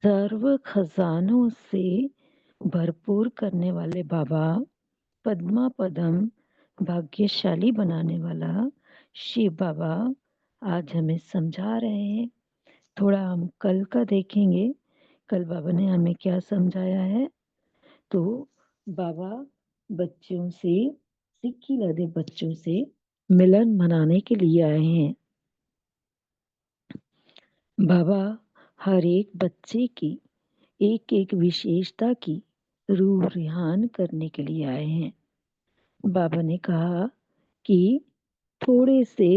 सर्व खजानों से भरपूर करने वाले बाबा, पद्मा पदम भाग्यशाली बनाने वाला शिव बाबा आज हमें समझा रहे हैं। थोड़ा हम कल का देखेंगे, कल बाबा ने हमें क्या समझाया है। तो बाबा बच्चों से, सिक्की लादे बच्चों से मिलन मनाने के लिए आए हैं। बाबा हर एक बच्चे की एक एक विशेषता की रूह रिहान करने के लिए आए हैं। बाबा ने कहा कि थोड़े से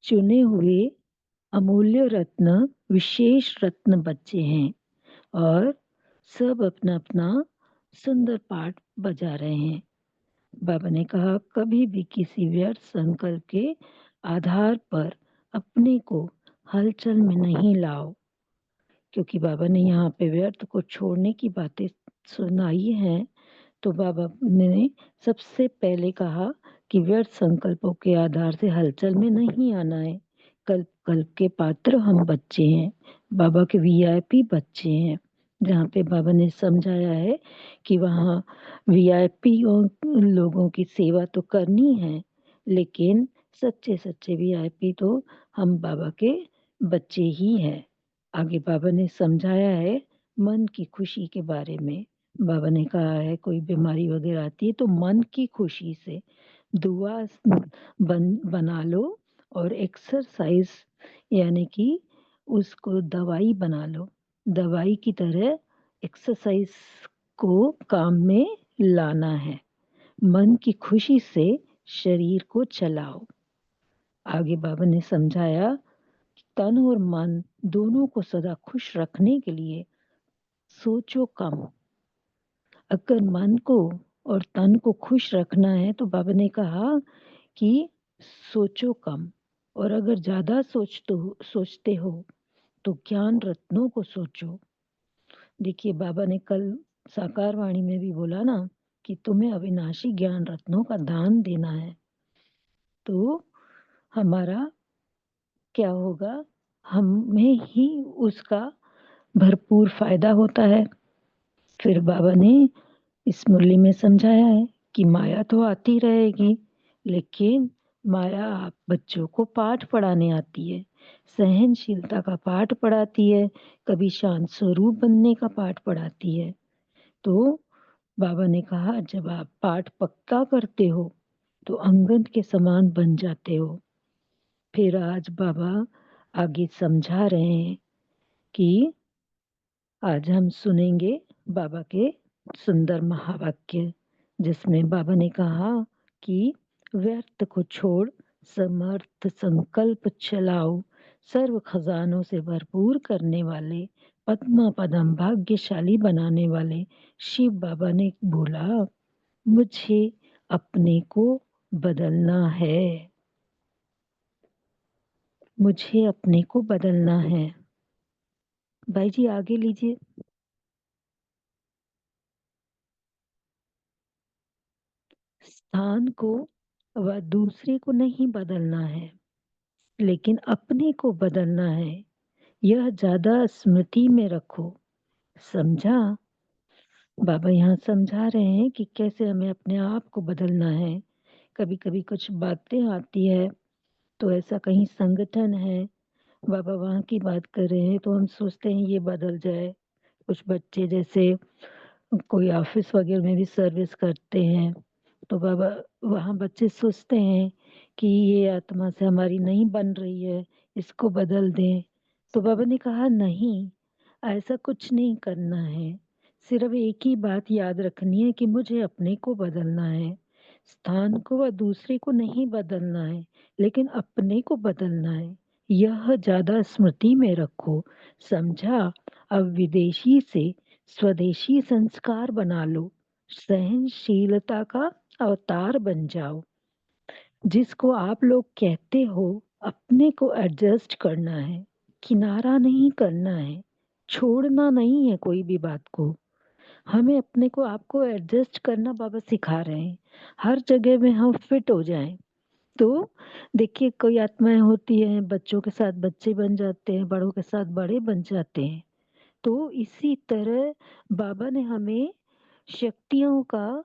चुने हुए अमूल्य रत्न, विशेष रत्न बच्चे हैं और सब अपना अपना सुंदर पाठ बजा रहे हैं। बाबा ने कहा कभी भी किसी व्यर्थ संकल्प के आधार पर अपने को हलचल में नहीं लाओ, क्योंकि बाबा ने यहाँ पे व्यर्थ को छोड़ने की बातें सुनाई हैं। तो बाबा ने सबसे पहले कहा कि व्यर्थ संकल्पों के आधार से हलचल में नहीं आना है। कल्प कल्प के पात्र हम बच्चे हैं, बाबा के वीआईपी बच्चे हैं। जहाँ पे बाबा ने समझाया है कि वहाँ वीआईपी लोगों की सेवा तो करनी है, लेकिन सच्चे सच्चे वीआईपी तो हम बाबा के बच्चे ही हैं। आगे बाबा ने समझाया है मन की खुशी के बारे में। बाबा ने कहा है कोई बीमारी वगैरह आती है तो मन की खुशी से दुआ बना लो और एक्सरसाइज यानी कि उसको दवाई बना लो। दवाई की तरह एक्सरसाइज को काम में लाना है। मन की खुशी से शरीर को चलाओ। आगे बाबा ने समझाया कि तन और मन दोनों को सदा खुश रखने के लिए सोचो कम। अगर मन को और तन को खुश रखना है तो बाबा ने कहा कि सोचो कम, और अगर ज्यादा सोचते हो तो ज्ञान रत्नों को सोचो। देखिए बाबा ने कल साकार वाणी में भी बोला ना कि तुम्हें अविनाशी ज्ञान रत्नों का दान देना है। तो हमारा क्या होगा, हमें ही उसका भरपूर फायदा होता है। फिर बाबा ने इस मुरली में समझाया है कि माया तो आती रहेगी, लेकिन माया आप बच्चों को पाठ पढ़ाने आती है, सहनशीलता का पाठ पढ़ाती है, कभी शांत स्वरूप बनने का पाठ पढ़ाती है। तो बाबा ने कहा जब आप पाठ पक्का करते हो तो अंगद के समान बन जाते हो। फिर आज बाबा आगे समझा रहे हैं कि आज हम सुनेंगे बाबा के सुंदर महावाक्य, जिसमें बाबा ने कहा कि व्यर्थ को छोड़ समर्थ संकल्प चलाओ। सर्व खजानों से भरपूर करने वाले, पद्मा पदम भाग्यशाली बनाने वाले शिव बाबा ने बोला मुझे अपने को बदलना है। मुझे अपने को बदलना है। भाई जी आगे लीजिए। स्थान को व दूसरे को नहीं बदलना है, लेकिन अपने को बदलना है। यह ज्यादा स्मृति में रखो। समझा? बाबा यहाँ समझा रहे हैं कि कैसे हमें अपने आप को बदलना है। कभी कभी कुछ बातें आती है तो ऐसा कहीं संगठन है, बाबा वहाँ की बात कर रहे हैं तो हम सोचते हैं ये बदल जाए। कुछ बच्चे जैसे कोई ऑफिस वगैरह में भी सर्विस करते हैं तो बाबा वहाँ बच्चे सोचते हैं कि ये आत्मा से हमारी नहीं बन रही है, इसको बदल दें। तो बाबा ने कहा नहीं, ऐसा कुछ नहीं करना है। सिर्फ एक ही बात याद रखनी है कि मुझे अपने को बदलना है। स्थान को व दूसरे को नहीं बदलना है, लेकिन अपने को बदलना है। यह ज्यादा स्मृति में रखो। समझा? अब विदेशी से स्वदेशी संस्कार बना लो। सहनशीलता का अवतार बन जाओ। जिसको आप लोग कहते हो अपने को एडजस्ट करना है, किनारा नहीं करना है, छोड़ना नहीं है कोई भी बात को। हमें अपने को आपको एडजस्ट करना बाबा सिखा रहे हैं, हर जगह में हम फिट हो जाएं। तो देखिए कोई आत्माएं होती हैं बच्चों के साथ बच्चे बन जाते हैं, बड़ों के साथ बड़े बन जाते हैं। तो इसी तरह बाबा ने हमें शक्तियों का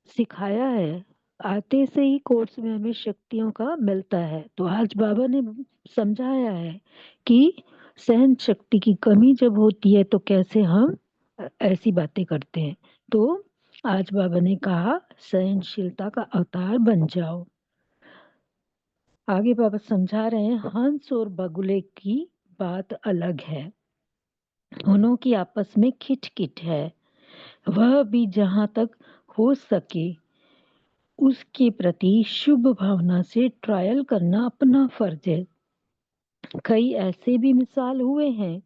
सिखाया है। आते से ही कोर्स में हमें शक्तियों का मिलता है। तो आज बाबा ने समझाया है कि सहन शक्ति की कमी जब होती है तो कैसे हम ऐसी बातें करते हैं। तो आज बाबा ने कहा सहनशीलता का अवतार बन जाओ। आगे बाबा समझा रहे हैं हंस और बगुले की बात अलग है। दोनों की आपस में खिटखिट है। वह भी जहां तक हो सके उसके प्रति शुभ भावना से ट्रायल करना अपना फर्ज है। कई ऐसे भी मिसाल हुए हैं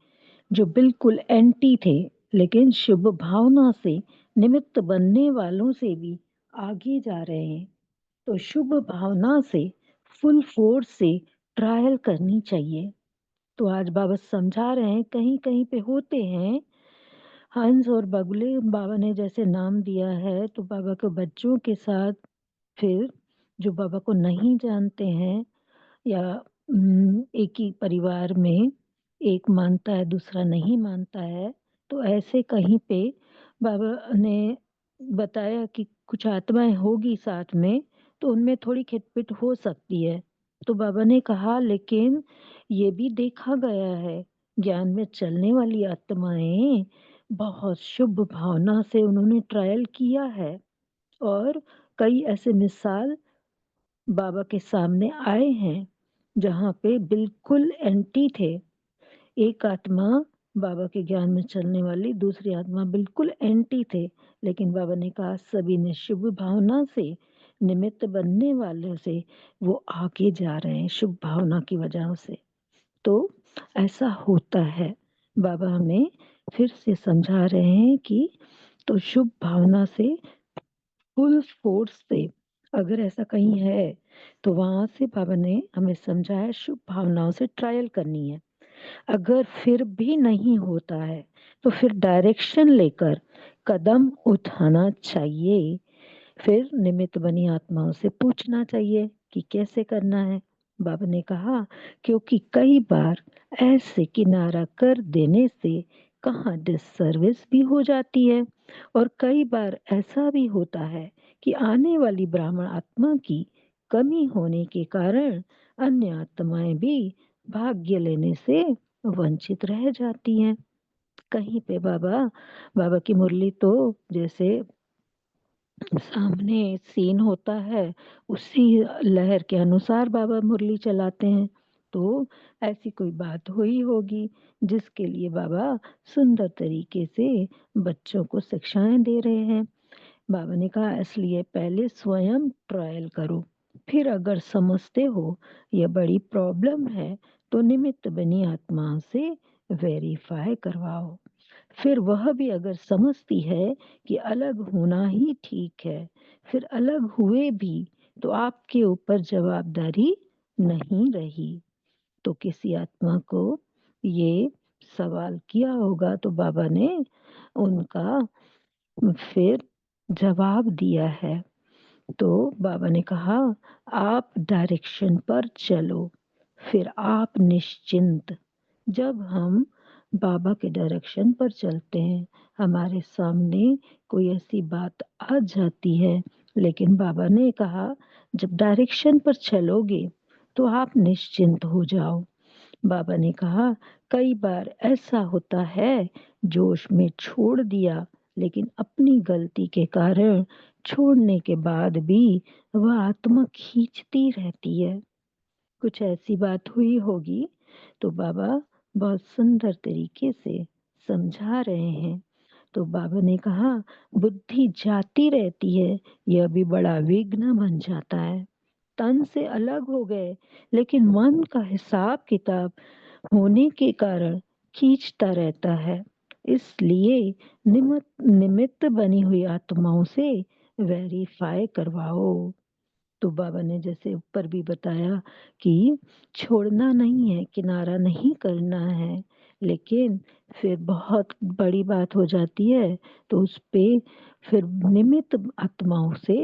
जो बिल्कुल एंटी थे, लेकिन शुभ भावना से निमित्त बनने वालों से भी आगे जा रहे हैं। तो शुभ भावना से फुल फोर्स से ट्रायल करनी चाहिए। तो आज बाबा समझा रहे हैं कहीं कहीं पे होते हैं हंस और बगुले। बाबा ने जैसे नाम दिया है तो बाबा के बच्चों के साथ, फिर जो बाबा को नहीं जानते हैं या एक ही परिवार में एक मानता है दूसरा नहीं मानता है, तो ऐसे कहीं पे बाबा ने बताया कि कुछ आत्माएं होगी साथ में, तो उनमें थोड़ी खिटपिट हो सकती है। तो बाबा ने कहा लेकिन ये भी देखा गया है ज्ञान में चलने वाली आत्माएं बहुत शुभ भावना से उन्होंने ट्रायल किया है। और कई ऐसे मिसाल बाबा के सामने आए हैं जहाँ पे बिल्कुल एंटी थे। एक आत्मा बाबा के ज्ञान में चलने वाली, दूसरी आत्मा बिल्कुल एंटी थे, लेकिन बाबा ने कहा सभी ने शुभ भावना से निमित्त बनने वाले से वो आगे जा रहे हैं शुभ भावना की वजह से। तो ऐसा होता है। बाबा हमें फिर से समझा रहे हैं कि तो शुभ भावना से फुल फोर्स से अगर ऐसा कहीं है तो वहां से बाबा ने हमें समझाया शुभ भावनाओं से ट्रायल करनी है। अगर फिर भी नहीं होता है तो फिर डायरेक्शन लेकर कदम उठाना चाहिए। फिर निमित्त बनी आत्माओं से पूछना चाहिए कि कैसे करना है। बाबा ने कहा क्योंकि कई बार ऐसे किनारा कर देने से कहाँ डिससर्विस भी हो जाती है, और कई बार ऐसा भी होता है कि आने वाली ब्राह्मण आत्मा की कमी होने के कारण अन्य आत्माएं भी भाग्य लेने से वंचित रह जाती हैं। कहीं पे बाबा बाबा की मुरली तो जैसे सामने सीन होता है उसी लहर के अनुसार बाबा मुरली चलाते हैं। तो ऐसी कोई बात हुई होगी जिसके लिए बाबा सुंदर तरीके से बच्चों को शिक्षाएं दे रहे हैं। बाबा ने कहा इसलिए पहले स्वयं ट्रायल करो, फिर अगर समझते हो यह बड़ी प्रॉब्लम है तो निमित्त बनी आत्मा से वेरीफाई करवाओ। फिर वह भी अगर समझती है कि अलग होना ही ठीक है, फिर अलग हुए भी तो आपके ऊपर जवाबदारी नहीं रही। तो किसी आत्मा को ये सवाल किया होगा तो बाबा ने उनका फिर जवाब दिया है। तो बाबा ने कहा आप डायरेक्शन पर चलो, फिर आप निश्चिंत। जब हम बाबा के डायरेक्शन पर चलते हैं हमारे सामने कोई ऐसी बात आ जाती है, लेकिन बाबा ने कहा जब डायरेक्शन पर चलोगे तो आप निश्चिंत हो जाओ। बाबा ने कहा कई बार ऐसा होता है जोश में छोड़ दिया, लेकिन अपनी गलती के कारण छोड़ने के बाद भी वह आत्मा खींचती रहती है। कुछ ऐसी बात हुई होगी तो बाबा बहुत सुंदर तरीके से समझा रहे हैं। तो बाबा ने कहा बुद्धि जाती रहती है, यह भी बड़ा विघ्न बन जाता है। तन से अलग हो गए लेकिन मन का हिसाब किताब होने के कारण खींचता रहता है। इसलिए निमित्त निमित्त बनी हुई आत्माओं से वेरीफाई करवाओ। तो बाबा ने जैसे ऊपर भी बताया कि छोड़ना नहीं है, किनारा नहीं करना है, लेकिन फिर बहुत बड़ी बात हो जाती है तो उस पे फिर निमित्त आत्माओं से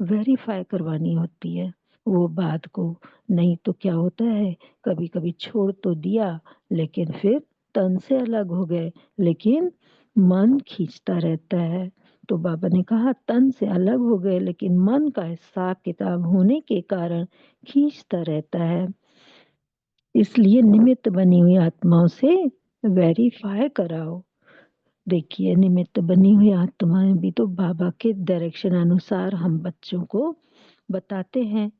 वेरीफाई करवानी होती है वो बात को। नहीं तो क्या होता है कभी कभी छोड़ तो दिया लेकिन फिर तन से अलग हो गए, लेकिन मन खींचता रहता है। तो बाबा ने कहा तन से अलग हो गए लेकिन मन का हिसाब किताब होने के कारण खींचता रहता है। इसलिए निमित्त बनी हुई आत्माओं से वेरीफाई कराओ। देखिए, निमित्त बनी हुई आत्माएं भी तो बाबा के डायरेक्शन अनुसार हम बच्चों को बताते हैं।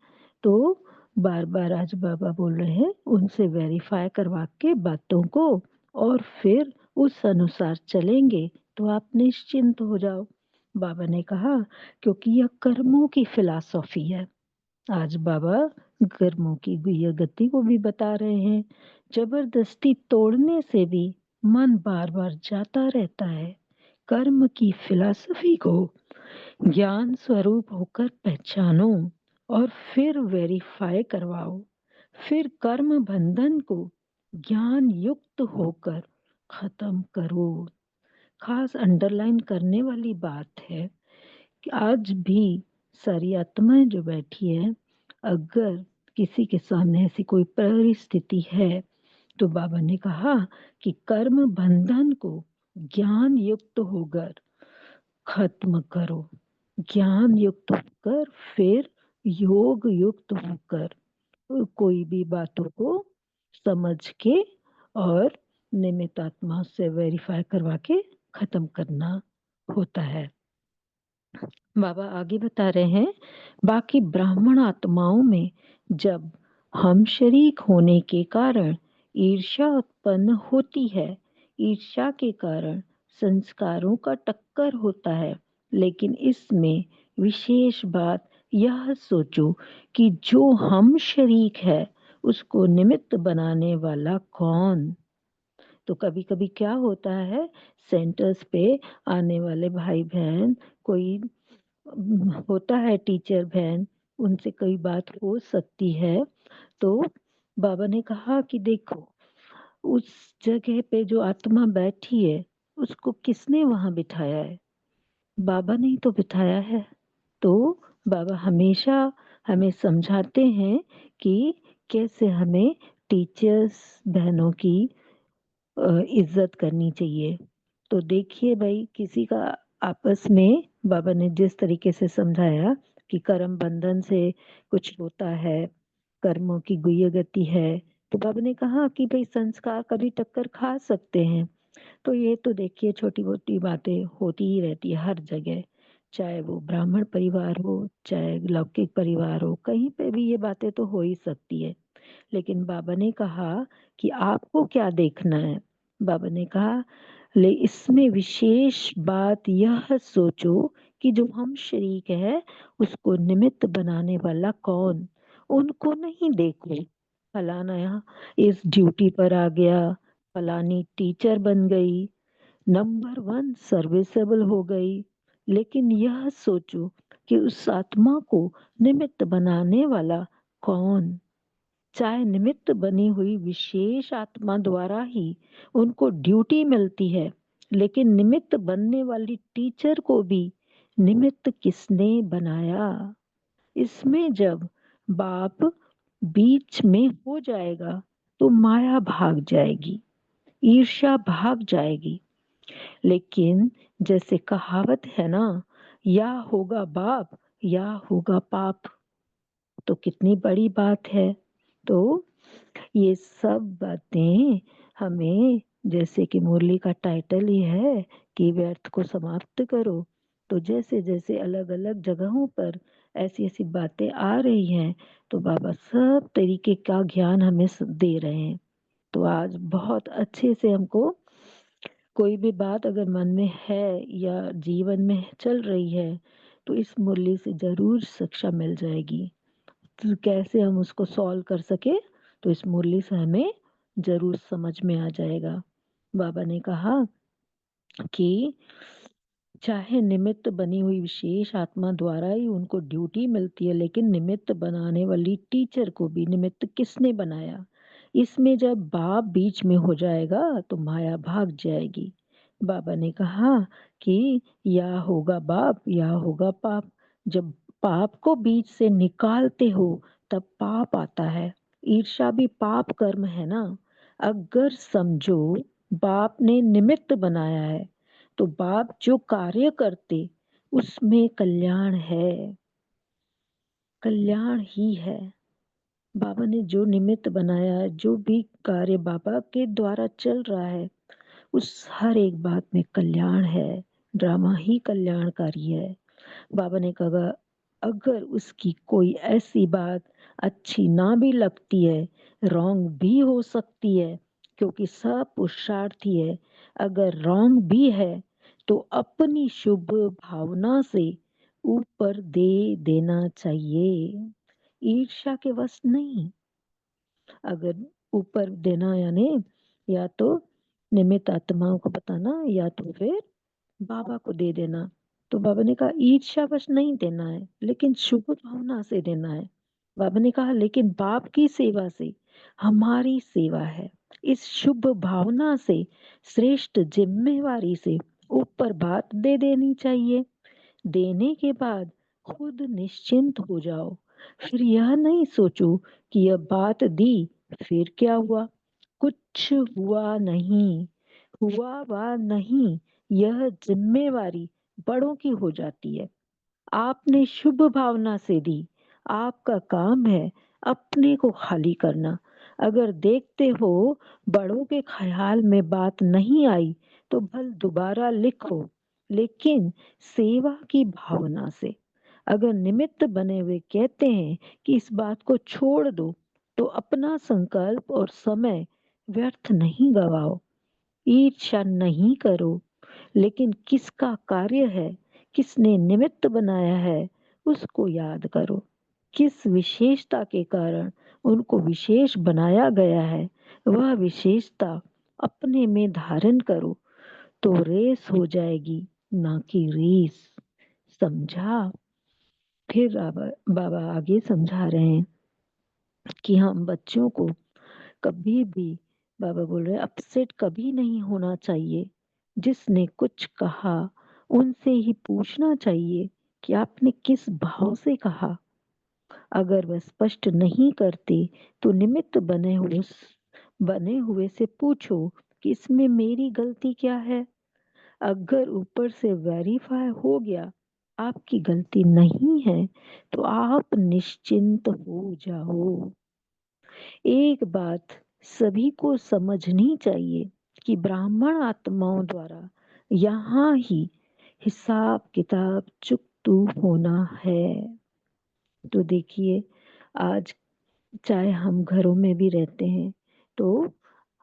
तो बार बार आज बाबा बोल रहे हैं उनसे वेरीफाई करवा के बातों को, और फिर उस अनुसार चलेंगे तो आप निश्चिंत हो जाओ। बाबा ने कहा क्योंकि यह कर्मों की फिलॉसफी है। आज बाबा कर्मों की गुह्य गति को भी बता रहे हैं। जबरदस्ती तोड़ने से भी मन बार बार जाता रहता है। कर्म की फिलॉसफी को ज्ञान स्वरूप होकर पहचानो और फिर वेरीफाई करवाओ। फिर कर्म बंधन को ज्ञान युक्त होकर खत्म करो। खास अंडरलाइन करने वाली बात है कि आज भी सारी आत्माएं जो बैठी है, अगर किसी के सामने ऐसी कोई परिस्थिति है तो बाबा ने कहा कि कर्म बंधन को ज्ञान युक्त होकर खत्म करो। ज्ञान युक्त होकर फिर योग युक्त होकर कोई भी बातों को समझ के और निमित्त आत्मा से वेरीफाई करवा के खत्म करना होता है। बाबा आगे बता रहे हैं बाकी ब्राह्मण आत्माओं में जब हम शरीक होने के कारण ईर्ष्या उत्पन्न होती है, ईर्ष्या के कारण संस्कारों का टक्कर होता है। लेकिन इसमें विशेष बात यह सोचो कि जो हम शरीक है उसको निमित्त बनाने वाला कौन। तो कभी कभी क्या होता है, सेंटर्स पे आने वाले भाई बहन, कोई होता है टीचर बहन, उनसे कोई बात हो सकती है। तो बाबा ने कहा कि देखो, उस जगह पे जो आत्मा बैठी है उसको किसने वहां बिठाया है? बाबा ने ही तो बिठाया है। तो बाबा हमेशा हमें समझाते हैं कि कैसे हमें टीचर्स बहनों की इज्जत करनी चाहिए। तो देखिए भाई, किसी का आपस में बाबा ने जिस तरीके से समझाया कि कर्म बंधन से कुछ होता है, कर्मों की गुह्य गति है, तो बाबा ने कहा कि भाई संस्कार कभी टक्कर खा सकते हैं। तो ये तो देखिए छोटी मोटी बातें होती ही रहती है हर जगह, चाहे वो ब्राह्मण परिवार हो चाहे लौकिक परिवार हो, कहीं पे भी ये बातें तो हो ही सकती है। लेकिन बाबा ने कहा कि आपको क्या देखना है। बाबा ने कहा ले इसमें विशेष बात यह सोचो कि जो हम शरीक है उसको निमित्त बनाने वाला कौन। उनको नहीं देखो फलाना यहाँ इस ड्यूटी पर आ गया, फलानी टीचर बन गई, नंबर वन सर्विसेबल हो गई। लेकिन यह सोचो कि उस आत्मा को निमित्त बनाने वाला कौन। चाहे निमित्त बनी हुई विशेष आत्मा द्वारा ही उनको ड्यूटी मिलती है, लेकिन निमित्त बनने वाली टीचर को भी निमित्त किसने बनाया। इसमें जब बाप बीच में हो जाएगा तो माया भाग जाएगी, ईर्ष्या भाग जाएगी। लेकिन जैसे कहावत है ना, या होगा बाप या होगा पाप, तो कितनी बड़ी बात है। तो ये सब बातें हमें, जैसे कि मुरली का टाइटल ही है कि व्यर्थ को समाप्त करो, तो जैसे जैसे अलग अलग जगहों पर ऐसी ऐसी बातें आ रही हैं तो बाबा सब तरीके का ज्ञान हमें दे रहे हैं। तो आज बहुत अच्छे से हमको कोई भी बात अगर मन में है या जीवन में चल रही है तो इस मुरली से जरूर शिक्षा मिल जाएगी। तो कैसे हम उसको सॉल्व कर सके, तो इस मुरली से हमें जरूर समझ में आ जाएगा। बाबा ने कहा कि चाहे निमित्त बनी हुई विशेष आत्मा द्वारा ही उनको ड्यूटी मिलती है, लेकिन निमित्त बनाने वाली टीचर को भी निमित्त किसने बनाया। इसमें जब बाप बीच में हो जाएगा तो माया भाग जाएगी। बाबा ने कहा कि या होगा बाप या होगा पाप। जब पाप को बीच से निकालते हो तब पाप आता है। ईर्ष्या भी पाप कर्म है ना। अगर समझो बाप ने निमित्त बनाया है, तो बाप जो कार्य करते उसमें कल्याण है, कल्याण ही है। बाबा ने जो निमित्त बनाया है, जो भी कार्य बाबा के द्वारा चल रहा है, उस हर एक बात में कल्याण है। ड्रामा ही कल्याणकारी है। बाबा ने कहा अगर उसकी कोई ऐसी बात अच्छी ना भी लगती है, रॉन्ग भी हो सकती है, क्योंकि सब पुरुषार्थी है, अगर रॉन्ग भी है तो अपनी शुभ भावना से ऊपर दे देना चाहिए, ईर्ष्या के वश नहीं। अगर ऊपर देना यानी या तो निमित्त आत्माओं को बताना या तो फिर बाबा को दे देना। तो बाबा ने कहा ईर्ष्यावश नहीं देना है, लेकिन शुभ भावना से देना है। बाबा ने कहा लेकिन बाप की सेवा से हमारी सेवा है, इस शुभ भावना से श्रेष्ठ जिम्मेवारी से ऊपर बात दे देनी चाहिए। देने के बाद खुद निश्चिंत हो जाओ, फिर यह नहीं सोचो कि यह बात दी फिर क्या हुआ, कुछ हुआ नहीं, हुआ वा नहीं, यह जिम्मेवारी बड़ों की हो जाती है। आपने शुभ भावना से दी, आपका काम है अपने को खाली करना। अगर देखते हो बड़ों के ख्याल में बात नहीं आई तो भल दोबारा लिखो, लेकिन सेवा की भावना से। अगर निमित्त बने हुए कहते हैं कि इस बात को छोड़ दो, तो अपना संकल्प और समय व्यर्थ नहीं गवाओ। ईर्ष्या नहीं करो, लेकिन किसका कार्य है, किसने निमित्त बनाया है, उसको याद करो। किस विशेषता के कारण उनको विशेष बनाया गया है, वह विशेषता अपने में धारण करो, तो रेस हो जाएगी, ना कि रीस। समझा? फिर बाबा आगे समझा रहे हैं कि हम बच्चों को कभी भी, बाबा बोल रहे अपसेट कभी नहीं होना चाहिए। जिसने कुछ कहा उनसे ही पूछना चाहिए कि आपने किस भाव से कहा। अगर वह स्पष्ट नहीं करते तो निमित्त बने हुए से पूछो कि इसमें मेरी गलती क्या है। अगर ऊपर से वेरीफाई हो गया आपकी गलती नहीं है, तो आप निश्चिंत हो जाओ। एक बात सभी को समझनी चाहिए कि ब्राह्मण आत्माओं द्वारा यहाँ ही हिसाब किताब चुकतू होना है। तो देखिए, आज चाहे हम घरों में भी रहते हैं, तो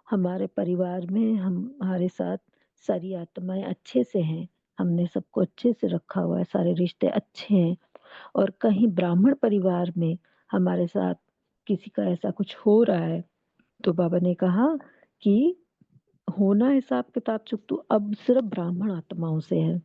हमारे परिवार में हमारे साथ सारी आत्माएं अच्छे से हैं, हमने सबको अच्छे से रखा हुआ है, सारे रिश्ते अच्छे हैं। और कहीं ब्राह्मण परिवार में हमारे साथ किसी का ऐसा कुछ हो रहा है, तो बाबा ने कहा कि होना हिसाब किताब चुप तो अब सिर्फ ब्राह्मण आत्माओं से है।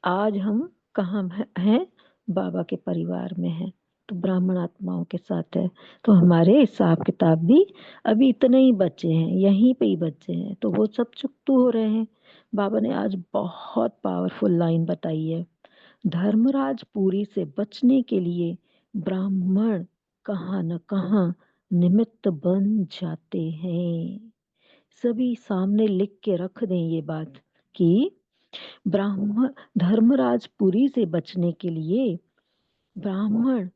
आज हम कहाँ हैं? बाबा के परिवार में हैं, तो ब्राह्मण आत्माओं के साथ है। तो हमारे हिसाब किताब भी अभी इतने ही बच्चे हैं, यहीं पे ही बच्चे हैं, तो वो सब चुकतू हो रहे हैं। बाबा ने आज बहुत पावरफुल लाइन बताई है। धर्मराज पुरी से बचने के लिए ब्राह्मण कहाँ न कहाँ निमित्त बन जाते हैं। सभी सामने लिख के रख दें ये बात कि ब्राह्मण धर्मराजपुरी से बचने के लिए ब्राह्मण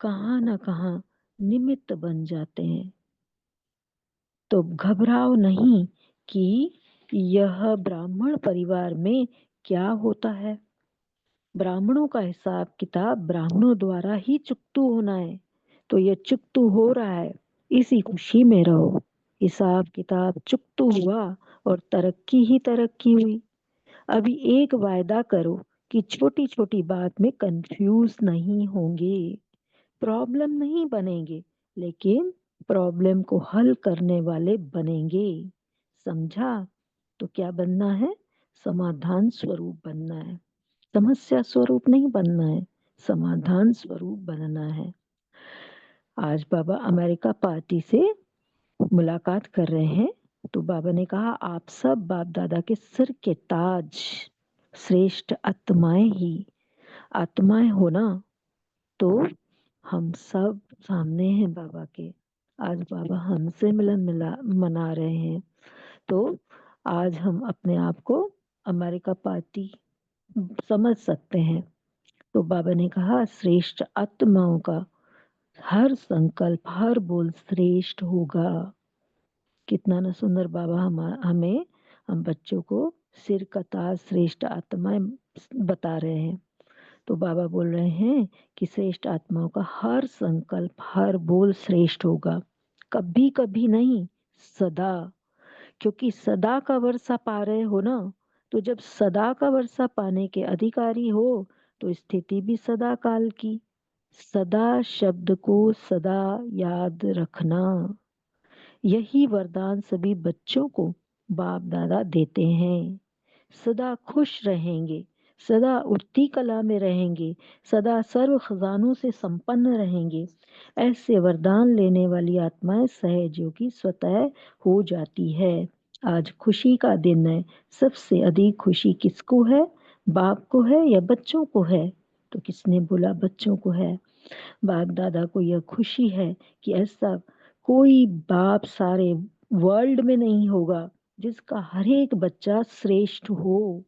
कहाँ न कहाँ निमित्त बन जाते हैं। तो घबराओ नहीं कि यह ब्राह्मण परिवार में क्या होता है। ब्राह्मणों का हिसाब किताब ब्राह्मणों द्वारा ही चुकतू होना है, तो ये चुकतू हो रहा है, इसी खुशी में रहो। हिसाब किताब चुकतू हुआ और तरक्की ही तरक्की हुई। अभी एक वायदा करो कि छोटी छोटी बात में कंफ्यूज नहीं होंगे, प्रॉब्लम नहीं बनेंगे, लेकिन प्रॉब्लम को हल करने वाले बनेंगे। समझा? तो क्या बनना है? समाधान स्वरूप बनना है, समस्या स्वरूप नहीं बनना है, समाधान स्वरूप बनना है। आज बाबा अमेरिका पार्टी से मुलाकात कर रहे हैं, तो बाबा ने कहा आप सब बाप दादा के सिर के ताज, श्रेष्ठ आत्माएं ही आत्माएं हो ना। तो हम सब सामने हैं बाबा के। आज बाबा हमसे मिलन मिला मना रहे हैं, तो आज हम अपने आप को अमेरिका पार्टी समझ सकते हैं। तो बाबा ने कहा श्रेष्ठ आत्माओं का हर संकल्प, हर बोल श्रेष्ठ होगा। कितना ना सुंदर बाबा हमें, हम बच्चों को सिर का ताज श्रेष्ठ आत्माएं बता रहे हैं। तो बाबा बोल रहे हैं कि श्रेष्ठ आत्माओं का हर संकल्प, हर बोल श्रेष्ठ होगा, कभी कभी नहीं, सदा। क्योंकि सदा का वर्षा पा रहे हो ना, तो जब सदा का वर्षा पाने के अधिकारी हो तो स्थिति भी सदा काल की। सदा शब्द को सदा याद रखना, यही वरदान सभी बच्चों को बाप दादा देते हैं। सदा खुश रहेंगे, सदा उठती कला में रहेंगे, सदा सर्व खजानों से संपन्न रहेंगे। ऐसे वरदान लेने वाली आत्माएं सहयोगी स्वतः हो जाती है। आज खुशी का दिन है। सबसे अधिक खुशी किसको है? बाप को है या बच्चों को है? तो किसने बोला बच्चों को है? बाप दादा को यह खुशी है कि ऐसा कोई बाप सारे वर्ल्ड में नहीं होगा जिसका हर एक बच्चा श्रेष्ठ हो।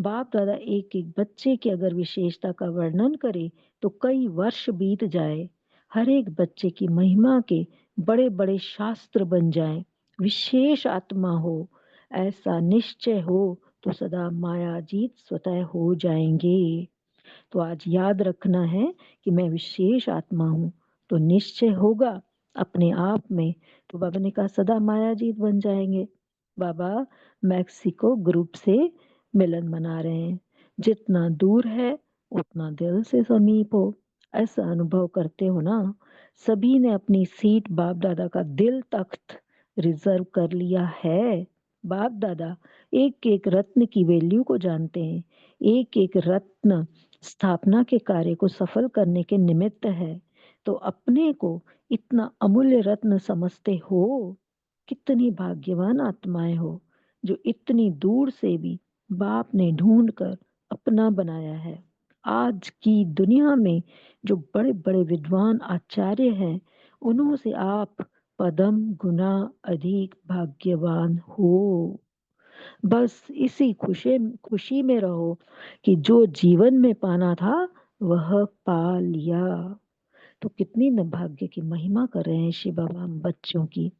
बाप दादा एक एक बच्चे की अगर विशेषता का वर्णन करे तो कई वर्ष बीत जाए, हर एक बच्चे की महिमा के बड़े बड़े शास्त्र बन जाए। विशेष आत्मा हो, ऐसा निश्चय हो तो सदा मायाजीत स्वतः हो जाएंगे। तो आज याद रखना है कि मैं विशेष आत्मा हूँ, तो निश्चय होगा अपने आप में। तो बाबा ने कहा सदा मायाजीत बन जाएंगे। बाबा मैक्सिको ग्रुप से मिलन मना रहे हैं। जितना दूर है उतना दिल से समीप हो, ऐसा अनुभव करते हो ना। सभी ने अपनी सीट बाप दादा का दिल तख्त रिजर्व कर लिया है। बाप दादा एक एक रत्न की वैल्यू को जानते हैं। एक एक रत्न स्थापना के कार्य को सफल करने के निमित्त है। तो अपने को इतना अमूल्य रत्न समझते हो। कितनी भाग्यवान आत्माएं हो जो इतनी दूर से भी बाप ने ढूंढ कर अपना बनाया है। आज की दुनिया में जो बड़े बड़े विद्वान आचार्य हैं, उन्हों से आप पदम गुना अधिक भाग्यवान हो। बस इसी खुशी खुशी में रहो कि जो जीवन में पाना था वह पा लिया। तो कितनी न भाग्य की महिमा कर रहे हैं शिव बाबा हम बच्चों की।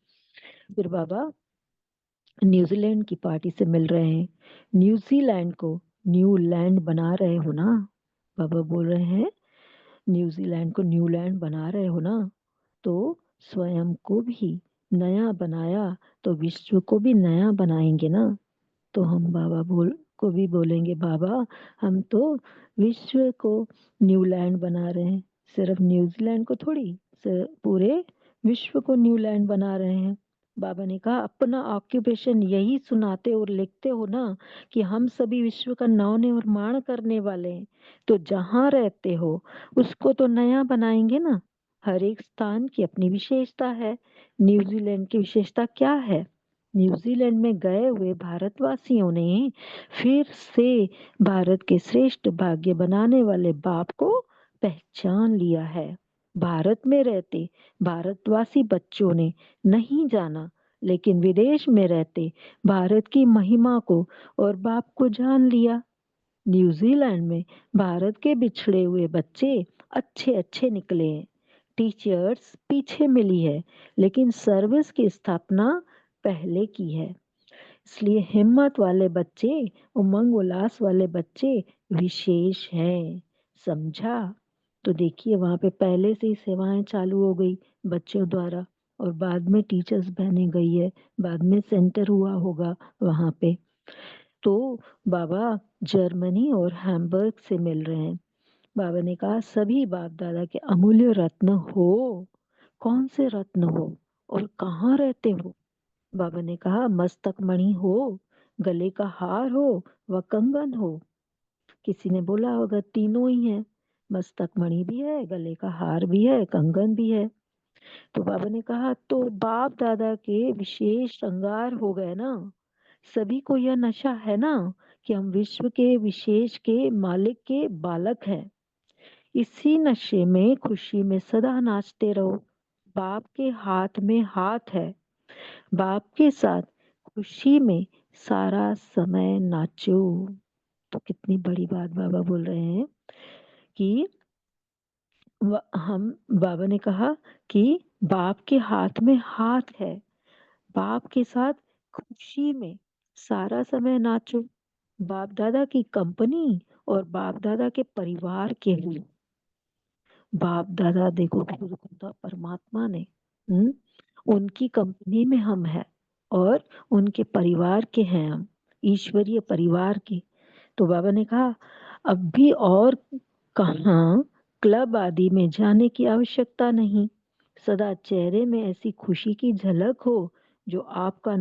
फिर बाबा न्यूजीलैंड की पार्टी से मिल रहे हैं। न्यूजीलैंड को न्यू लैंड बना रहे हो ना? बाबा बोल रहे हैं न्यूजीलैंड को न्यू लैंड बना रहे हो ना, तो स्वयं को भी नया बनाया तो विश्व को भी नया बनाएंगे ना। तो हम बाबा बोल को भी बोलेंगे बाबा हम तो विश्व को न्यूलैंड बना रहे हैं, सिर्फ न्यूजीलैंड को थोड़ी, पूरे विश्व को न्यूलैंड बना रहे हैं। बाबा ने कहा अपना ऑक्यूपेशन यही सुनाते और लिखते हो ना कि हम सभी विश्व का नव निर्माण करने वाले हैं। तो जहाँ रहते हो उसको तो नया बनाएंगे ना। हर एक स्थान की अपनी विशेषता है। न्यूजीलैंड की विशेषता क्या है? न्यूजीलैंड में गए हुए भारतवासियों ने फिर से भारत के श्रेष्ठ भाग्य बनाने वाले बाप को पहचान लिया है। भारत में रहते भारतवासी बच्चों ने नहीं जाना, लेकिन विदेश में रहते भारत की महिमा को और बाप को जान लिया। न्यूजीलैंड में भारत के बिछड़े हुए बच्चे अच्छे अच्छे निकले हैं। टीचर्स पीछे मिली है, लेकिन सर्विस की स्थापना पहले की है। इसलिए हिम्मत वाले बच्चे, उमंग उल्लास वाले बच्चे विशेष हैं। समझा? तो देखिए वहां पे पहले से ही सेवाएं चालू हो गई बच्चों द्वारा, और बाद में टीचर्स बहने गई है, बाद में सेंटर हुआ होगा वहां पे। तो बाबा जर्मनी और हैम्बर्ग से मिल रहे हैं। बाबा ने कहा सभी बाप दादा के अमूल्य रत्न हो। कौन से रत्न हो और कहाँ रहते हो? बाबा ने कहा मस्तक मणि हो, गले का हार हो, व कंगन हो। किसी ने बोला होगा तीनों ही है, मस्तक मणि भी है, गले का हार भी है, कंगन भी है। तो बाबा ने कहा तो बाप दादा के विशेष श्रृंगार हो गए ना। सभी को यह नशा है ना कि हम विश्व के विशेष के मालिक के बालक हैं। इसी नशे में खुशी में सदा नाचते रहो। बाप के हाथ में हाथ है। बाप के साथ खुशी में सारा समय नाचो। तो कितनी बड़ी बात बाबा बोल रहे हैं कि हम बाबा ने कहा कि बाप के हाथ में हाथ है, बाप के साथ खुशी में सारा समय नाचो। बाप दादा की कंपनी और बाप दादा के परिवार के लिए। बाप दादा देखो बुजुर्ग खुदा परमात्मा ने, उनकी कंपनी में हम हैं और उनके परिवार के हैं हम, ईश्वरीय परिवार के। तो बाबा ने कहा अब भी और कहाँ क्लब आदि में जाने की आवश्यकता नहीं। सदा चेहरे में ऐसी खुशी की झलक हो जो आपका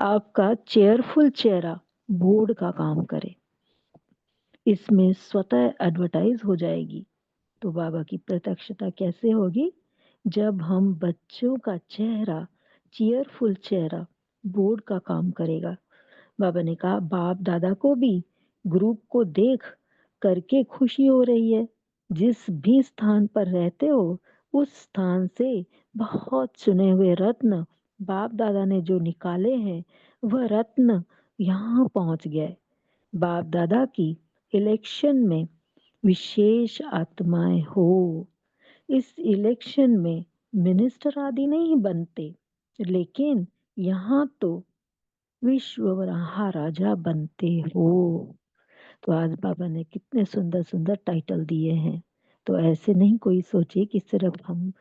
आपका चेयरफुल चेहरा बोर्ड का काम करे। इसमें स्वतः एडवर्टाइज हो जाएगी। तो बाबा की प्रत्यक्षता कैसे होगी? जब हम बच्चों का चेहरा, चीयरफुल चेहरा बोर्ड का काम करेगा। बाबा ने कहा बाप दादा को भी ग्रुप को देख करके खुशी हो रही है। जिस भी स्थान पर रहते हो उस स्थान से बहुत चुने हुए रत्न बाप दादा ने जो निकाले हैं वह रत्न यहाँ पहुंच गए। बाप दादा की इलेक्शन में विशेष आत्माएं हो। इस इलेक्शन में मिनिस्टर आदि नहीं बनते, लेकिन यहाँ तो विश्व महाराजा बनते हो। तो आज बाबा ने कितने सुंदर सुंदर टाइटल दिए हैं। तो ऐसे नहीं कोई सोचे कि सिर्फ हम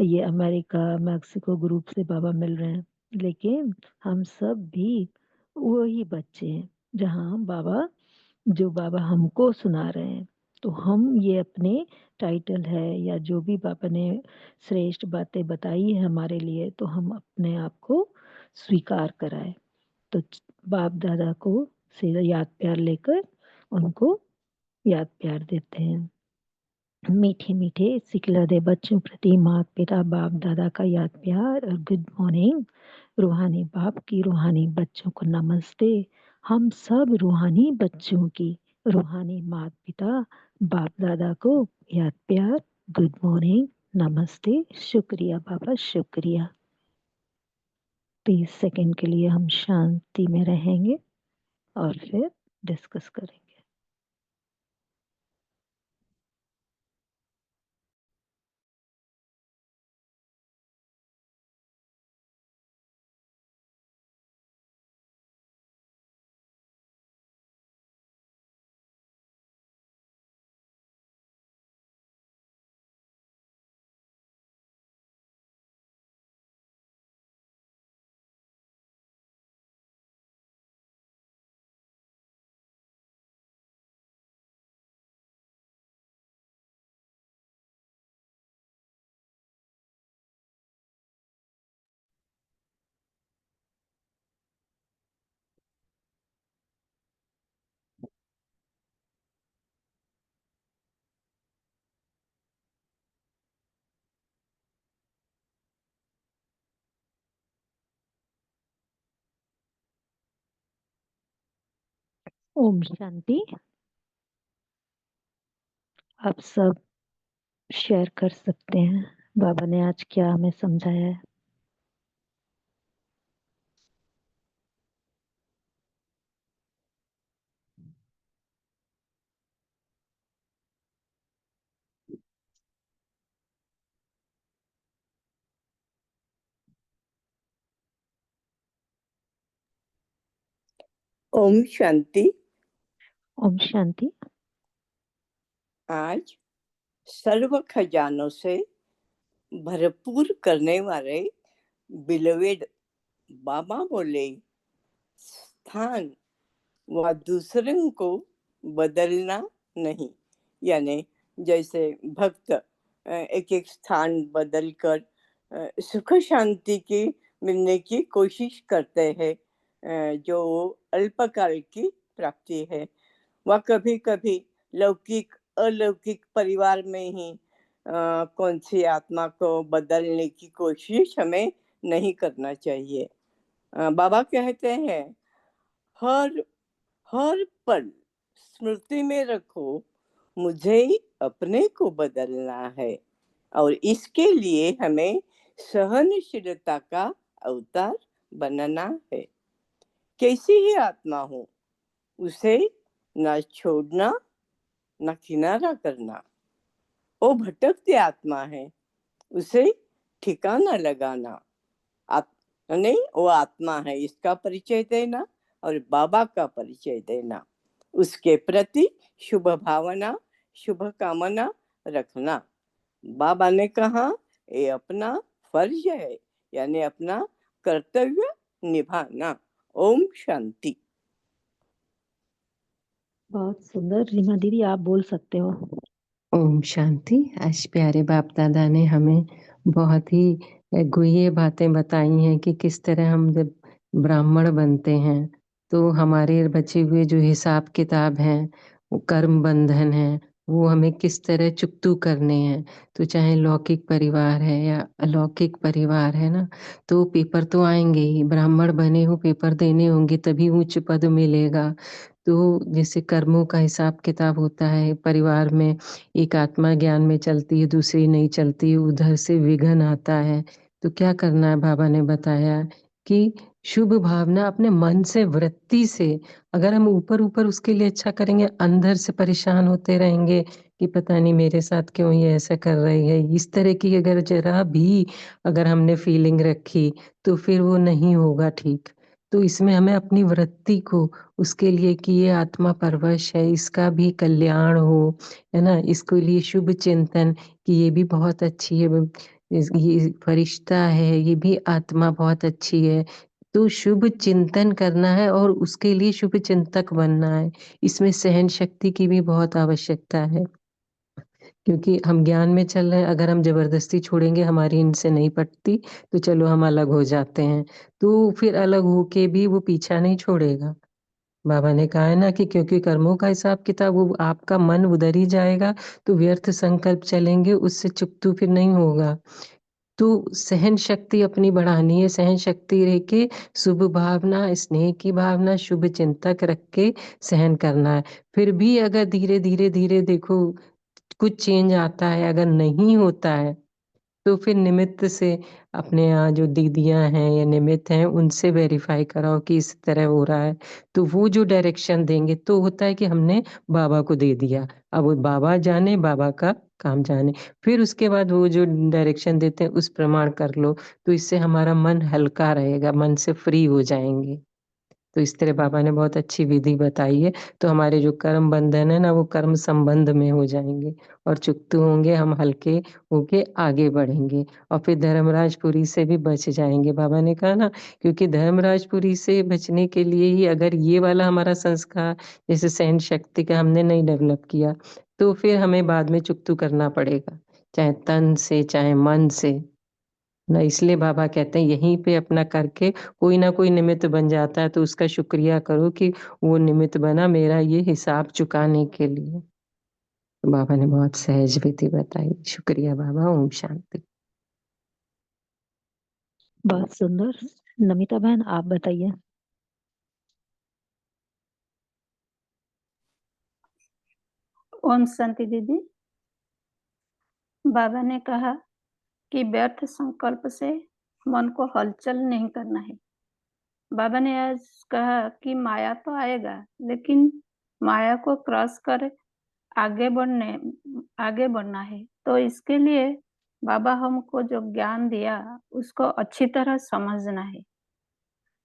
ये अमेरिका मैक्सिको ग्रुप से बाबा मिल रहे हैं, लेकिन हम सब भी वही बच्चे हैं जहाँ बाबा हमको सुना रहे हैं। तो हम ये अपने टाइटल है या जो भी बाबा ने श्रेष्ठ बातें बताई है हमारे लिए, तो हम अपने आप को स्वीकार कराए। तो बाप दादा को सीधा याद प्यार लेकर उनको याद प्यार देते हैं। मीठे मीठे सिखलादे बच्चों प्रति माता पिता बाप दादा का याद प्यार और गुड मॉर्निंग। रूहानी बाप की रूहानी बच्चों को नमस्ते। हम सब रूहानी बच्चों की रूहानी माता पिता बाप दादा को याद प्यार, गुड मॉर्निंग, नमस्ते, शुक्रिया बाबा शुक्रिया। 30 सेकंड के लिए हम शांति में रहेंगे और फिर डिस्कस करेंगे। ओम शांति। आप सब शेयर कर सकते हैं बाबा ने आज क्या हमें समझाया है। ओम शांति। ओम शांति। आज सर्व खजानों से भरपूर करने वाले बिलवेड बाबा बोले, स्थान व दूसरों को बदलना नहीं। यानी जैसे भक्त एक एक स्थान बदलकर सुख शांति की मिलने की कोशिश करते हैं, जो अल्पकाल की प्राप्ति है। वह कभी कभी लौकिक अलौकिक परिवार में ही कौन सी आत्मा को बदलने की कोशिश हमें नहीं करना चाहिए। बाबा कहते हैं, हर हर पल स्मृति में रखो, मुझे अपने को बदलना है और इसके लिए हमें सहनशीलता का अवतार बनना है। कैसी ही आत्मा हो, उसे न छोड़ना न किनारा करना। वो भटकती आत्मा है, उसे ठिकाना लगाना। नहीं, वो आत्मा है, इसका परिचय देना और बाबा का परिचय देना। उसके प्रति शुभ भावना, शुभ कामना रखना। बाबा ने कहा ये अपना फर्ज है, यानी अपना कर्तव्य निभाना। ओम शांति। बहुत सुंदर। रीमा दीदी, आप बोल सकते हो। ओम शांति। आज प्यारे बाप दादा ने हमें बहुत ही गुह्य बातें बताई हैं कि किस तरह हम जब ब्राह्मण बनते हैं तो हमारे बचे हुए जो हिसाब किताब हैं, वो कर्म बंधन है, वो हमें किस तरह चुकतू करने हैं। तो चाहे लौकिक परिवार है या अलौकिक परिवार है ना, तो पेपर तो आएंगे ही। ब्राह्मण बने हो, पेपर देने होंगे, तभी उच्च पद मिलेगा। तो जैसे कर्मों का हिसाब किताब होता है परिवार में, एक आत्मा ज्ञान में चलती है, दूसरी नहीं चलती, उधर से विघ्न आता है। तो क्या करना है, बाबा ने बताया कि शुभ भावना अपने मन से, वृत्ति से, अगर हम ऊपर ऊपर उसके लिए अच्छा करेंगे, अंदर से परेशान होते रहेंगे कि पता नहीं मेरे साथ क्यों ये ऐसा कर रही है, इस तरह की अगर जरा भी अगर हमने फीलिंग रखी तो फिर वो नहीं होगा ठीक। तो इसमें हमें अपनी वृत्ति को उसके लिए कि ये आत्मा परवश है, इसका भी कल्याण हो, है ना, इसके लिए शुभ चिंतन कि ये भी बहुत अच्छी है, ये फरिश्ता है, ये भी आत्मा बहुत अच्छी है। तो शुभ चिंतन करना है और उसके लिए शुभ चिंतक बनना है। इसमें सहन शक्ति की भी बहुत आवश्यकता है, क्योंकि हम ज्ञान में चल रहे हैं। अगर हम जबरदस्ती छोड़ेंगे, हमारी इनसे नहीं पटती, तो चलो हम अलग हो जाते हैं। तो फिर अलग होके भी वो पीछा नहीं छोड़ेगा। बाबा ने कहा है ना कि क्योंकि कर्मों का हिसाब किताब, वो आपका मन उधर ही जाएगा, तो व्यर्थ संकल्प चलेंगे, उससे चुकतू फिर नहीं होगा। तो सहन शक्ति अपनी बढ़ानी है, सहन शक्ति रह के शुभ भावना, स्नेह की भावना, शुभ चिंतक रख के सहन करना है। फिर भी अगर धीरे धीरे धीरे देखो कुछ चेंज आता है, अगर नहीं होता है, तो फिर निमित्त से अपने यहाँ जो दीदियाँ हैं या निमित्त हैं, उनसे वेरीफाई कराओ कि इस तरह हो रहा है। तो वो जो डायरेक्शन देंगे, तो होता है कि हमने बाबा को दे दिया, अब वो बाबा जाने, बाबा का काम जाने। फिर उसके बाद वो जो डायरेक्शन देते हैं उस प्रमाण कर लो, तो इससे हमारा मन हल्का रहेगा, मन से फ्री हो जाएंगे। तो इस तरह बाबा ने बहुत अच्छी विधि बताई है। तो हमारे जो कर्म बंधन है ना, वो कर्म संबंध में हो जाएंगे और चुकतू होंगे, हम हल्के होके आगे बढ़ेंगे और फिर धर्मराजपुरी से भी बच जाएंगे। बाबा ने कहा ना, क्योंकि धर्मराजपुरी से बचने के लिए ही अगर ये वाला हमारा संस्कार जैसे सहन शक्ति का हमने नहीं डेवलप किया, तो फिर हमें बाद में चुकतू करना पड़ेगा, चाहे तन से चाहे मन से ना। इसलिए बाबा कहते हैं यहीं पे अपना करके कोई ना कोई निमित्त बन जाता है, तो उसका शुक्रिया करो कि वो निमित्त बना मेरा ये हिसाब चुकाने के लिए। तो बाबा ने बहुत सहज विधि बताई। शुक्रिया बाबा। ओम शांति। बहुत सुंदर। नमिता बहन, आप बताइए। ओम शांति दीदी। बाबा ने कहा कि व्यर्थ संकल्प से मन को हलचल नहीं करना है। बाबा ने आज कहा कि माया तो आएगा, लेकिन माया को क्रॉस कर आगे बढ़ना है। तो इसके लिए बाबा हमको जो ज्ञान दिया उसको अच्छी तरह समझना है।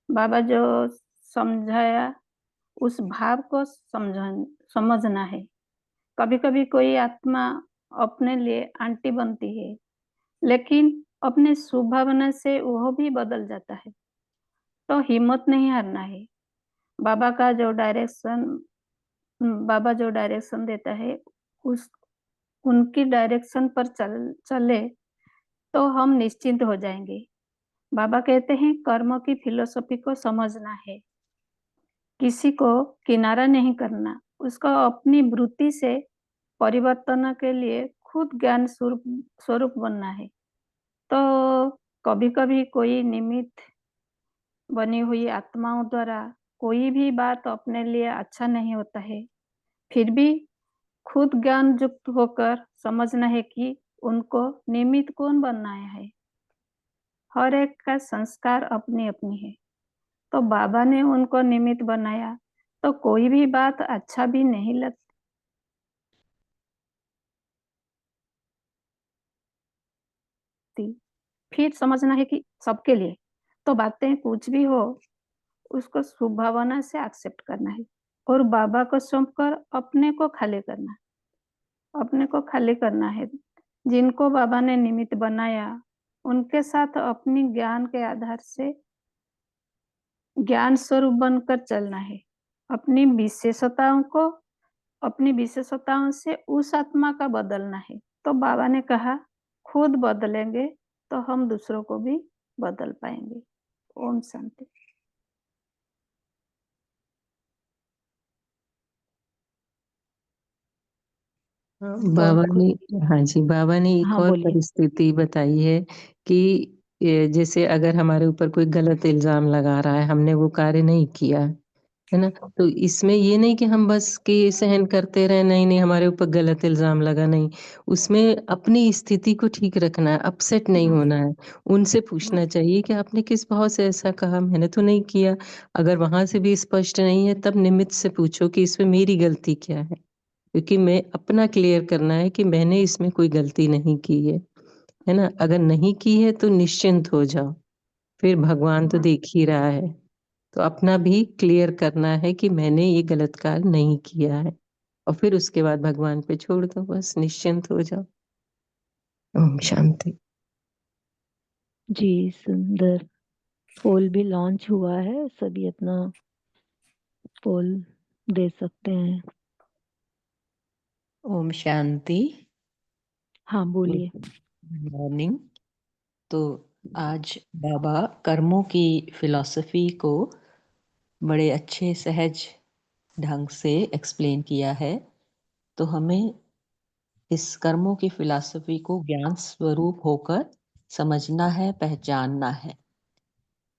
बाबा जो समझाया उस भाव को समझना है। कभी कभी कोई आत्मा अपने लिए आंटी बनती है, लेकिन अपने स्वभावना से वह भी बदल जाता है। तो हिम्मत नहीं हारना है। बाबा का जो डायरेक्शन बाबा जो डायरेक्शन देता है, उस उनकी डायरेक्शन पर चले तो हम निश्चिंत हो जाएंगे। बाबा कहते हैं कर्म की फिलोसफी को समझना है, किसी को किनारा नहीं करना, उसको अपनी वृत्ति से परिवर्तन के लिए खुद ज्ञान स्वरूप बनना है। तो कभी कभी कोई निमित्त बनी हुई आत्माओं द्वारा कोई भी बात अपने लिए अच्छा नहीं होता है, फिर भी खुद ज्ञान युक्त होकर समझना है कि उनको निमित्त कौन बनाया है। हर एक का संस्कार अपनी अपनी है। तो बाबा ने उनको निमित्त बनाया, तो कोई भी बात अच्छा भी नहीं लगती। फिर समझना है कि सबके लिए, तो बातें कुछ भी हो उसको शुभ भावना से एक्सेप्ट करना है और बाबा को सौंपकर अपने को खाली करना है। जिनको बाबा ने निमित्त बनाया उनके साथ अपनी ज्ञान के आधार से ज्ञान स्वरूप बनकर चलना है। अपनी विशेषताओं से उस आत्मा का बदलना है। तो बाबा ने कहा, खुद बदलेंगे तो हम दूसरों को भी बदल पाएंगे। ओम शांति। बाबा ने, हाँ जी, बाबा ने एक हाँ, और बोलिए। परिस्थिति बताई है कि जैसे अगर हमारे ऊपर कोई गलत इल्जाम लगा रहा है, हमने वो कार्य नहीं किया, है ना, तो इसमें ये नहीं कि हम बस कि सहन करते रहे, नहीं नहीं हमारे ऊपर गलत इल्जाम लगा, नहीं, उसमें अपनी स्थिति को ठीक रखना है, अपसेट नहीं होना है। उनसे पूछना चाहिए कि आपने किस भाव से ऐसा कहा, मैंने तो नहीं किया। अगर वहां से भी स्पष्ट नहीं है, तब निमित्त से पूछो कि इसमें मेरी गलती क्या है, क्योंकि मैं अपना क्लियर करना है कि मैंने इसमें कोई गलती नहीं की है ना। अगर नहीं की है तो निश्चिंत हो जाओ, फिर भगवान तो देख ही रहा है। तो अपना भी क्लियर करना है कि मैंने ये गलत कार्य नहीं किया है, और फिर उसके बाद भगवान पे छोड़ दो, बस निश्चिंत हो जाओ। ओम शांति। जी, सुंदर। पोल भी लॉन्च हुआ है, सभी अपना पोल दे सकते हैं। ओम शांति। हाँ, बोलिए। Good morning. तो आज बाबा कर्मों की फिलॉसफी को बड़े अच्छे सहज ढंग से एक्सप्लेन किया है। तो हमें इस कर्मों की फिलॉसफी को ज्ञान स्वरूप होकर समझना है, पहचानना है।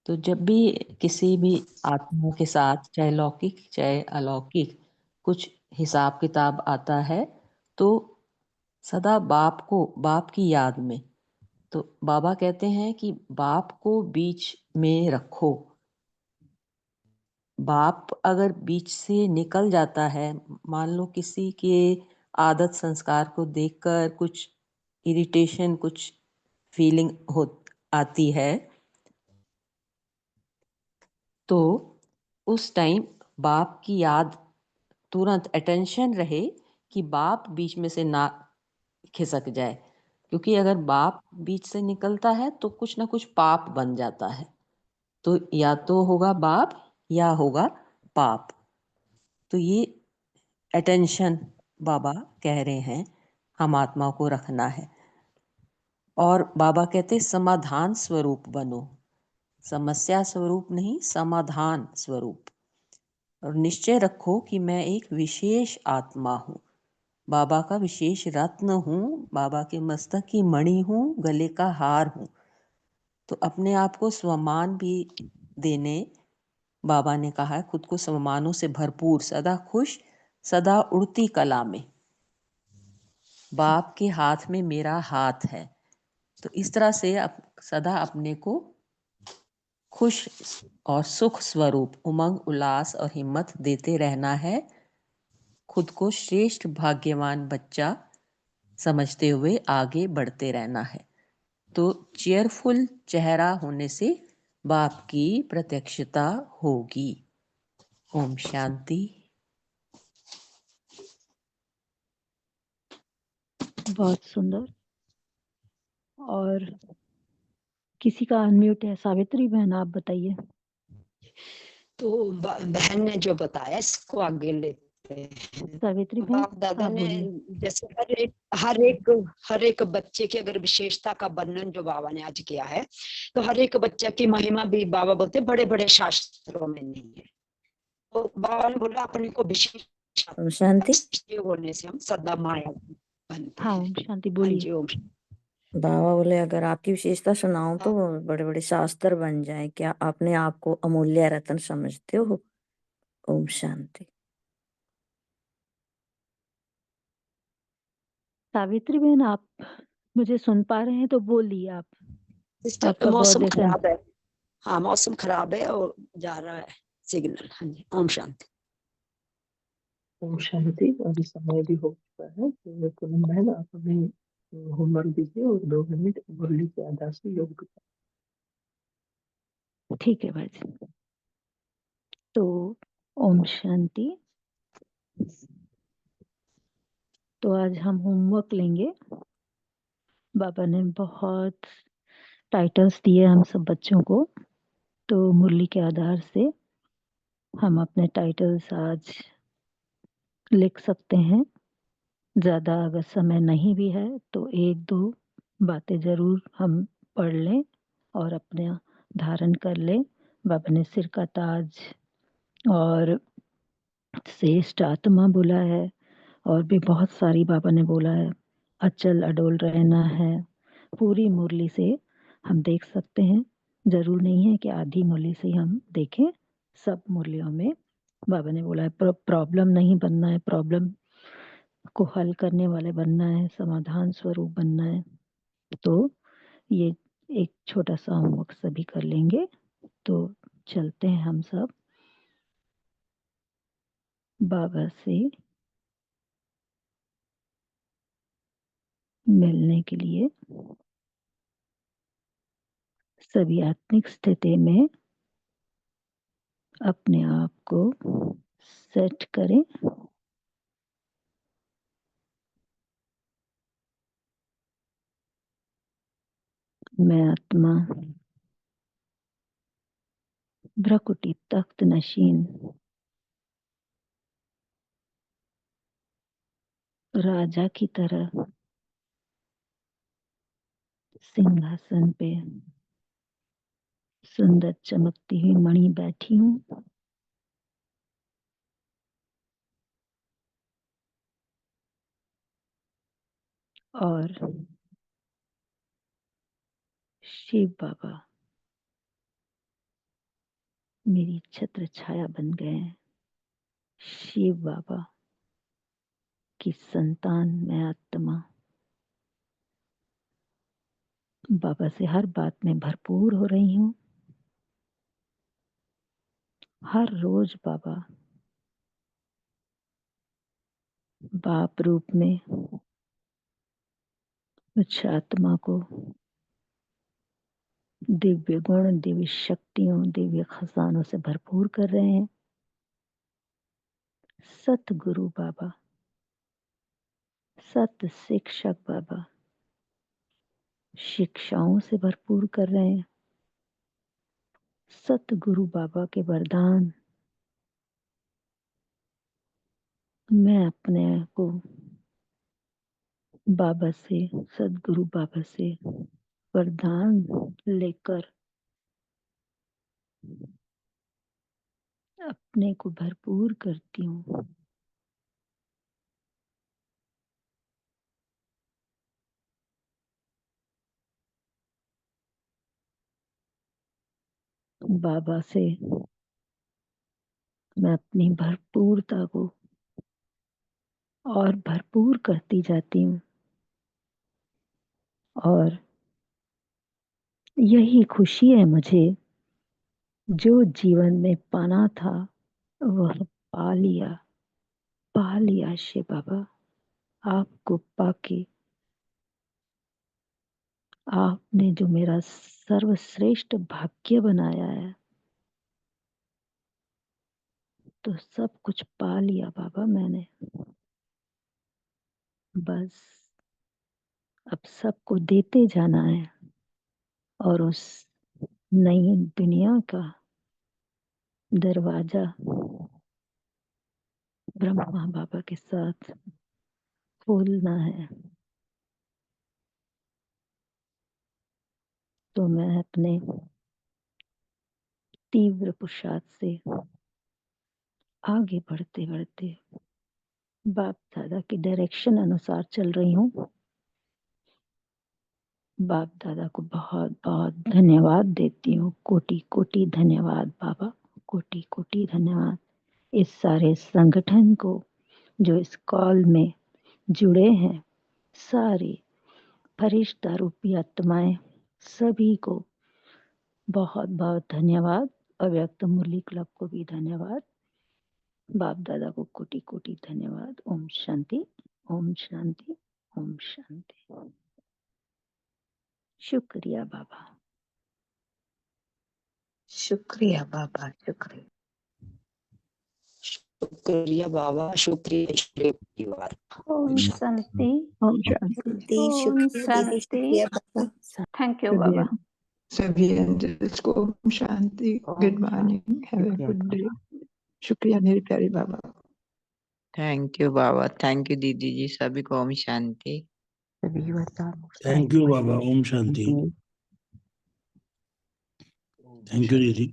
तो जब भी किसी भी आत्मा के साथ, चाहे लौकिक चाहे अलौकिक, कुछ हिसाब किताब आता है, तो सदा बाप की याद में, तो बाबा कहते हैं कि बाप को बीच में रखो। बाप अगर बीच से निकल जाता है, मान लो किसी के आदत संस्कार को देखकर कुछ इरिटेशन, कुछ फीलिंग हो आती है, तो उस टाइम बाप की याद, तुरंत अटेंशन रहे कि बाप बीच में से ना खिसक जाए, क्योंकि अगर बाप बीच से निकलता है तो कुछ ना कुछ पाप बन जाता है। तो या तो होगा बाप या होगा पाप। तो ये अटेंशन बाबा कह रहे हैं हम आत्मा को रखना है। और बाबा कहते समाधान स्वरूप बनो, समस्या स्वरूप नहीं, समाधान स्वरूप। और निश्चय रखो कि मैं एक विशेष आत्मा हूँ, बाबा का विशेष रत्न हूँ, बाबा के मस्तक की मणि हूँ, गले का हार हूँ। तो अपने आप को स्वमान भी देने, बाबा ने कहा है खुद को सम्मानों से भरपूर, सदा खुश, सदा उड़ती कला में, बाप के हाथ में मेरा हाथ है। तो इस तरह से सदा अपने को खुश और सुख स्वरूप, उमंग, उल्लास और हिम्मत देते रहना है। खुद को श्रेष्ठ भाग्यवान बच्चा समझते हुए आगे बढ़ते रहना है। तो चेयरफुल चेहरा होने से बाप की प्रत्यक्षता होगी। ओम शांति। बहुत सुंदर। और किसी का अनम्यूट है? सावित्री बहन, आप बताइए। तो बहन ने जो बताया इसको आगे लेते हैं। सावित्री बहन, बाप दादा आप ने बोलिए। जैसे हर एक बच्चे की अगर विशेषता का वर्णन जो बाबा ने आज किया है, तो हर एक बच्चे की महिमा भी बाबा बोलते बड़े बड़े शास्त्रों में नहीं है। तो बाबा ने बोला अपने को विशेष शांति होने से हम सदा माया बनते हाँ, हैं। ओम शांति, हाँ बोलिए। जी, ओम। बाबा बोले अगर आपकी विशेषता सुनाऊं तो बड़े बड़े शास्त्र बन जाए, क्या अपने आप को अमूल्य रत्न समझते हो? ओम शांति। सावित्री बहन, आप मुझे सुन पा रहे हैं तो बोलिए आप। सिस्टर आपका बहुत मौसम जैसे खराब है, हाँ मौसम खराब है और जा रहा है सिग्नल। हाँ जी, ओम शांति। ओम शांति। अभी समय भी हो चुका है, तो पूनम बहन आप हमें होमवर्क दीजिए और 2 मिनट मुरली के आधार से योग बताइए। ठीक है बाजी। तो ओम शांति। तो आज हम होमवर्क लेंगे। बाबा ने बहुत टाइटल्स दिए हम सब बच्चों को, तो मुरली के आधार से हम अपने टाइटल्स आज लिख सकते हैं। ज़्यादा अगर समय नहीं भी है तो 1-2 बातें ज़रूर हम पढ़ लें और अपने धारण कर लें। बाबा ने सिर का ताज और श्रेष्ठ आत्मा बोला है, और भी बहुत सारी बाबा ने बोला है। अचल अडोल रहना है। पूरी मुरली से हम देख सकते हैं। जरूर नहीं है कि आधी मुरली से ही हम देखें, सब मुरलियों में बाबा ने बोला है प्रॉब्लम नहीं बनना है, प्रॉब्लम को हल करने वाले बनना है, समाधान स्वरूप बनना है। तो ये एक छोटा सा होमवर्क सभी कर लेंगे। तो चलते हैं हम सब बाबा से मिलने के लिए। सभी आत्मिक स्थिति में अपने आप को सेट करें। मैं आत्मा भ्रकुटी तख्त नशीन राजा की तरह सिंहासन पे सुंदर चमकती हुई मणि बैठी हूँ। और शिव बाबा मेरी छत्र छाया बन गए हैं। शिव बाबा की संतान मैं आत्मा बाबा से हर बात में भरपूर हो रही हूँ। हर रोज बाबा बाप रूप में उस आत्मा को दिव्य गुण, दिव्य शक्तियों, दिव्य खजानों से भरपूर कर रहे हैं। सतगुरु बाबा, सत शिक्षक बाबा शिक्षाओं से भरपूर कर रहे हैं। सतगुरु बाबा के वरदान मैं अपने को बाबा से, सतगुरु बाबा से वरदान लेकर अपने को भरपूर करती हूँ। बाबा से मैं अपनी भरपूरता को और भरपूर करती जाती हूँ, और यही खुशी है मुझे। जो जीवन में पाना था वह पा लिया शिव बाबा। आपको पाके आपने जो मेरा सर्वश्रेष्ठ भाग्य बनाया है, तो सब कुछ पा लिया बाबा मैंने। बस अब सबको देते जाना है, और उस नई दुनिया का दरवाजा ब्रह्मा बाबा के साथ खोलना है। तो मैं अपने तीव्र पुरुषार्थ से आगे बढ़ते बढ़ते बाप दादा के डायरेक्शन अनुसार चल रही हूँ। बाप दादा को बहुत बहुत धन्यवाद देती हूँ। कोटि कोटि धन्यवाद बाबा, कोटि कोटि धन्यवाद। इस सारे संगठन को जो इस कॉल में जुड़े हैं, सारी फरिश्ता रूपी आत्माएं, सभी को बहुत बहुत धन्यवाद। अव्यक्त मुरली क्लब को भी धन्यवाद। बाप दादा को कोटि कोटि धन्यवाद। ओम शांति, ओम शांति, ओम शांति। शुक्रिया बाबा। शुक्रिया बाबा, शुक्रिया। शुक्रिया बाबा, शुक्रिया ईश्वरीय परिवार। ओम शांति, ओम शांति। ओम शुक्रिया दीदी, शांति। शुक्रिया बाबा। थैंक यू बाबा। सभी एंजल्स को Om Shanti, good morning, have a good day. शुक्रिया मेरे प्यारे बाबा। थैंक यू बाबा, थैंक यू दीदी जी, सभी को ओम शांति। थैंक यू बाबा, ओम शांति। थैंक यू दीदी।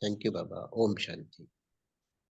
थैंक यू बाबा, ओम शांति।